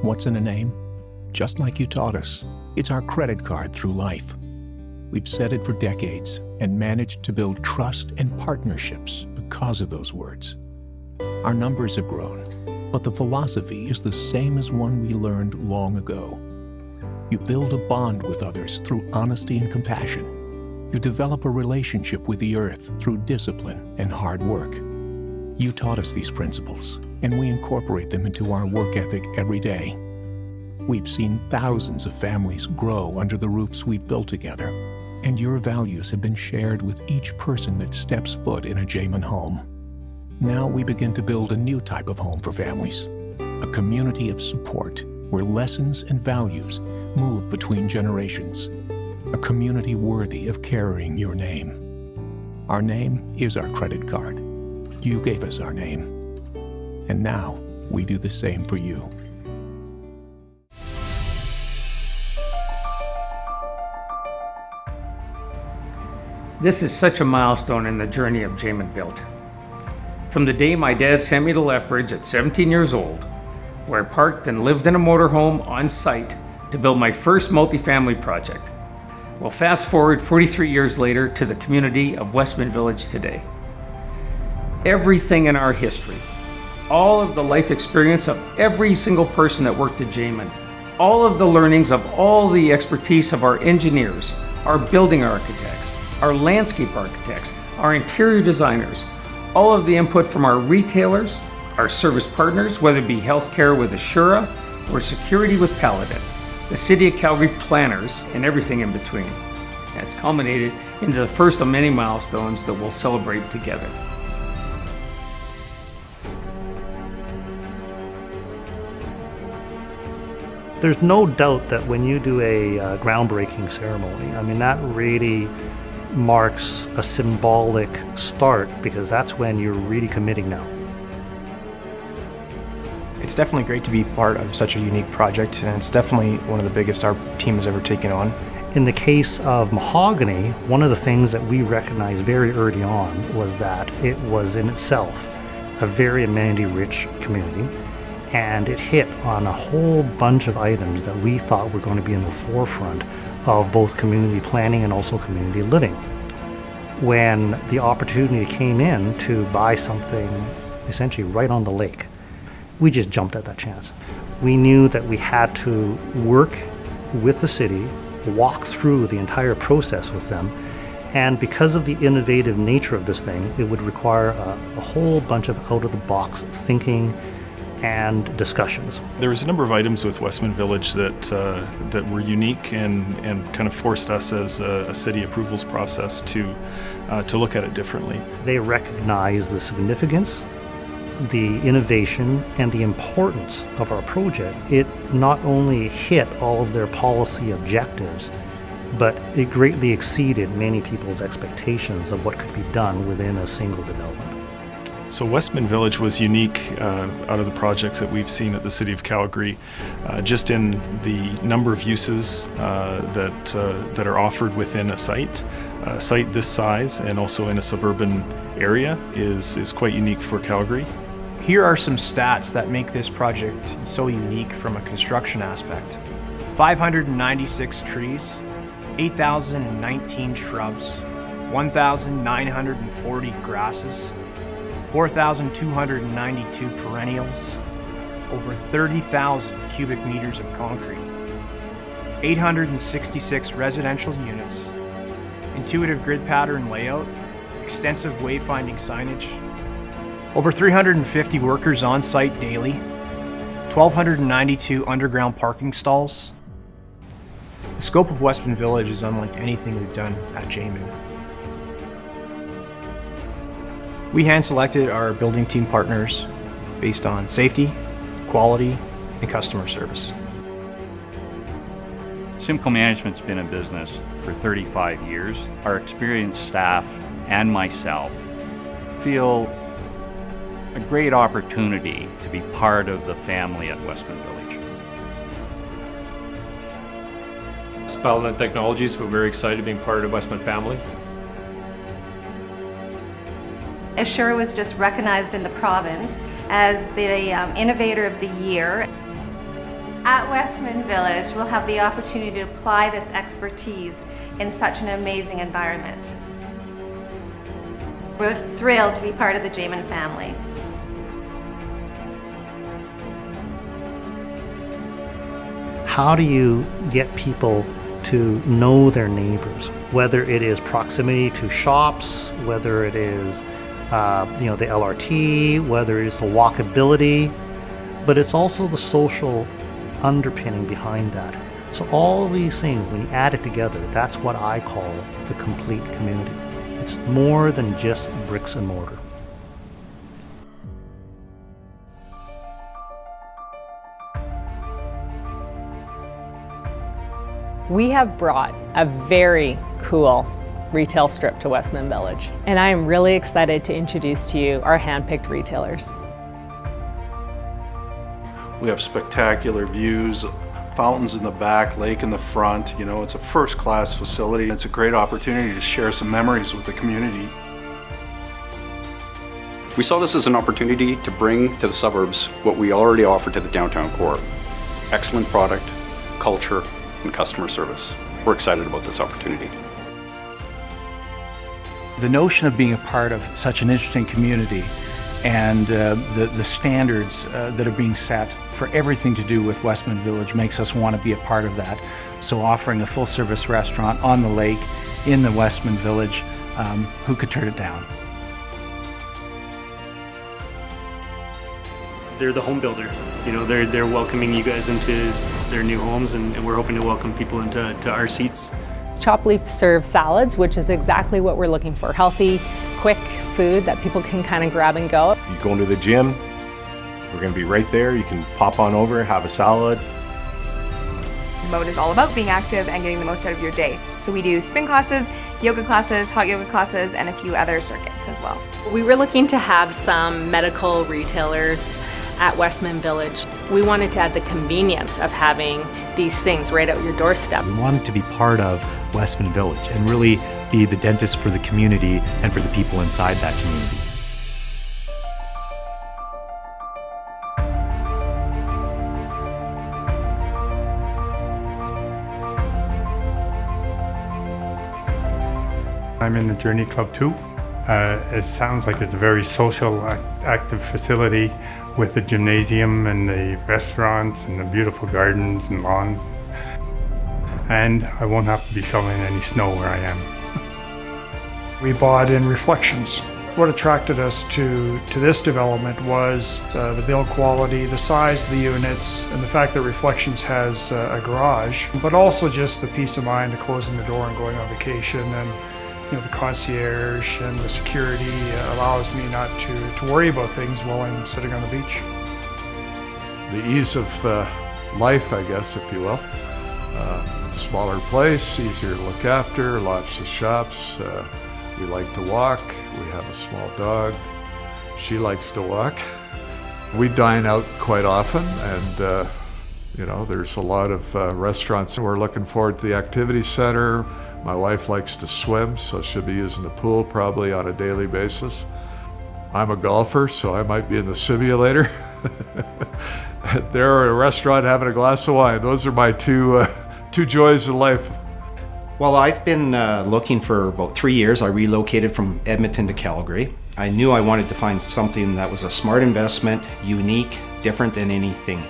What's in a name? Just like you taught us, it's our credit card through life. We've said it for decades and managed to build trust and partnerships because of those words. Our numbers have grown, but the philosophy is the same as one we learned long ago. You build a bond with others through honesty and compassion. You develop a relationship with the earth through discipline and hard work. You taught us these principles, and we incorporate them into our work ethic every day. We've seen thousands of families grow under the roofs we've built together, and your values have been shared with each person that steps foot in a Jamin home. Now we begin to build a new type of home for families, a community of support where lessons and values move between generations, a community worthy of carrying your name. Our name is our credit card. You gave us our name, and now we do the same for you. This is such a milestone in the journey of Jamin Built. From the day my dad sent me to Lethbridge at 17 years old, where I parked and lived in a motorhome on site to build my first multifamily project. Well, fast forward 43 years later to the community of Westman Village today. Everything in our history, all of the life experience of every single person that worked at Jamin, all of the learnings of all the expertise of our engineers, our building architects, our landscape architects, our interior designers, all of the input from our retailers, our service partners, whether it be healthcare with Assura or security with Paladin, the City of Calgary planners, and everything in between. Has culminated into the first of many milestones that we'll celebrate together. There's no doubt that when you do a groundbreaking ceremony, I mean, that really marks a symbolic start, because that's when you're really committing now. It's definitely great to be part of such a unique project, and it's definitely one of the biggest our team has ever taken on. In the case of Mahogany, one of the things that we recognized very early on was that it was in itself a very amenity-rich community, and it hit on a whole bunch of items that we thought were going to be in the forefront of both community planning and also community living. When the opportunity came in to buy something essentially right on the lake, we just jumped at that chance. We knew that we had to work with the city, walk through the entire process with them, and because of the innovative nature of this thing, it would require a whole bunch of out-of-the-box thinking and discussions. There was a number of items with Westman Village that were unique and kind of forced us as a city approvals process to look at it differently. They recognize the significance, the innovation, and the importance of our project. It not only hit all of their policy objectives, but it greatly exceeded many people's expectations of what could be done within a single development. So Westman Village was unique out of the projects that we've seen at the City of Calgary, just in the number of uses that are offered within a site. A site this size and also in a suburban area is quite unique for Calgary. Here are some stats that make this project so unique from a construction aspect. 596 trees, 8,019 shrubs, 1,940 grasses, 4,292 perennials, over 30,000 cubic meters of concrete, 866 residential units, intuitive grid pattern layout, extensive wayfinding signage, over 350 workers on site daily, 1,292 underground parking stalls. The scope of Westman Village is unlike anything we've done at Jamin. We hand-selected our building team partners based on safety, quality, and customer service. Simcoe Management's been in business for 35 years. Our experienced staff and myself feel a great opportunity to be part of the family at Westman Village. Paladin Technologies, we're very excited to be part of Westman family. Assura was just recognized in the province as the Innovator of the Year. At Westman Village, we'll have the opportunity to apply this expertise in such an amazing environment. We're thrilled to be part of the Jamin family. How do you get people to know their neighbors? Whether it is proximity to shops, whether it is the LRT, whether it is the walkability, but it's also the social underpinning behind that. So all of these things, when you add it together, that's what I call the complete community. It's more than just bricks and mortar. We have brought a very cool retail strip to Westman Village, and I am really excited to introduce to you our hand-picked retailers. We have spectacular views, fountains in the back, lake in the front. You know, it's a first-class facility. It's a great opportunity to share some memories with the community. We saw this as an opportunity to bring to the suburbs what we already offer to the downtown core. Excellent product, culture, and customer service. We're excited about this opportunity. The notion of being a part of such an interesting community and the standards that are being set for everything to do with Westman Village makes us want to be a part of that. So offering a full-service restaurant on the lake in the Westman Village, who could turn it down? They're the home builder. You know, they're welcoming you guys into their new homes, and we're hoping to welcome people into our seats. Chop Leaf serves salads, which is exactly what we're looking for. Healthy, quick food that people can kind of grab and go. You go into the gym, we're going to be right there. You can pop on over, have a salad. Mode is all about being active and getting the most out of your day. So we do spin classes, yoga classes, hot yoga classes, and a few other circuits as well. We were looking to have some medical retailers at Westman Village. We wanted to add the convenience of having these things right out your doorstep. We wanted to be part of Westman Village and really be the dentist for the community and for the people inside that community. I'm in the Journey Club too. It sounds like it's a very social, active facility with the gymnasium and the restaurants and the beautiful gardens and lawns. And I won't have to be shoveling any snow where I am. We bought in Reflections. What attracted us to this development was the build quality, the size of the units, and the fact that Reflections has a garage, but also just the peace of mind of closing the door and going on vacation. And the concierge and the security allows me not to worry about things while I'm sitting on the beach. The ease of life, I guess, if you will. Smaller place, easier to look after, lots of shops. We like to walk. We have a small dog. She likes to walk. We dine out quite often, and there's a lot of restaurants. We're looking forward to the activity center. My wife likes to swim, so she'll be using the pool probably on a daily basis. I'm a golfer, so I might be in the simulator. There at a restaurant having a glass of wine. Those are my two joys of life. Well, I've been looking for about 3 years. I relocated from Edmonton to Calgary. I knew I wanted to find something that was a smart investment, unique, different than anything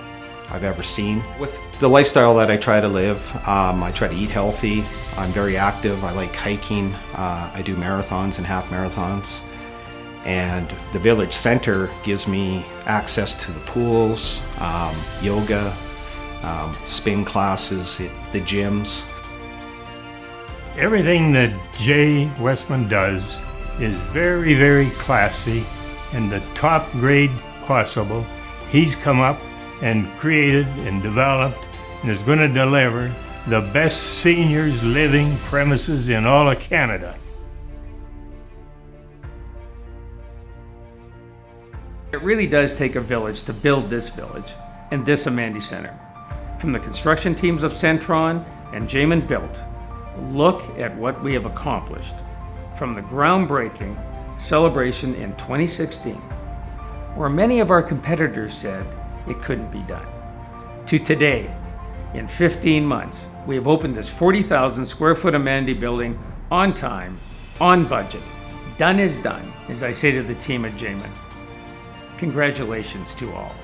I've ever seen. With the lifestyle that I try to live, I try to eat healthy. I'm very active. I like hiking. I do marathons and half marathons. And the village center gives me access to the pools, yoga, spin classes, the gyms. Everything that Jay Westman does is very, very classy and the top grade possible. He's come up and created and developed and is going to deliver the best seniors living premises in all of Canada. It really does take a village to build this village and this amenity center. From the construction teams of Centron and Jamin Built, look at what we have accomplished. From the groundbreaking celebration in 2016, where many of our competitors said it couldn't be done, to today, in 15 months, we have opened this 40,000 square foot amenity building on time, on budget. Done is done, as I say to the team at Jamin. Congratulations to all.